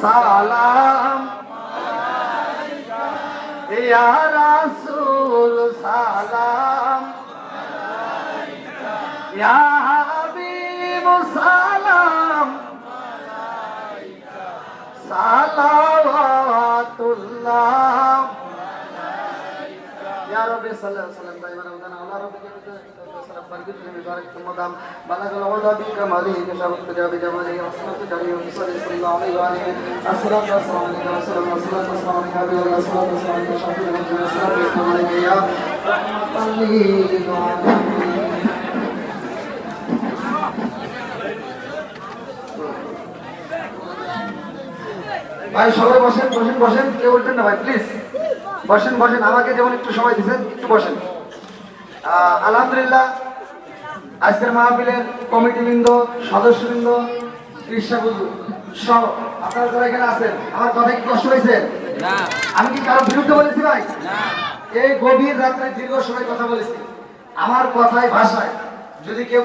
সালাম ইয়া রাসূল সালাম ইয়া হাবিব সালাম সালাওয়াতুল্লাহ ইয়া রাব্বি সাল্লাল্লাহু আলাইহি ওয়াসাল্লাম দাইমান আওলানা আল্লাহ রাব্বিকে সালাম বারকাত মুবারক তুমাদাম বালাগাল ওয়াদা বিকামালি কাশাফত জাবি জামালি আসসালাতু জারিয়ু সাল্লাল্লাহু আলাইহি ওয়া আলিহি আসসালাতু ওয়াসসালামু আলাইকা রাসূলুল্লাহ সাল্লাল্লাহু আলাইহি ওয়া সাল্লাম আসসালাতু ওয়াসসালামু আলাইকা ইয়া রাহমাতাল্লিল আলামিন। ভাই সবাই বসেন বসেন বসেন, কেউ উঠবেন না ভাই, প্লিজ বসেন বসেন, আমাকে যেমন একটু সময় দিচ্ছেন একটু বসেন। আলহামদুলিল্লাহ আজকের মাহফিলের কমিটিবৃন্দ, সদস্যবৃন্দ, কৃষ্ণবন্ধু সহ আপনারা যারা এখানে আছেন, আমার কথা কি কষ্ট হয়েছে? আমি কি কারো বিরুদ্ধে বলেছি ভাই? এই গভীর রাত্রে দীর্ঘ সময় কথা বলেছি, আমার কথায় ভাষায় যদি কেউ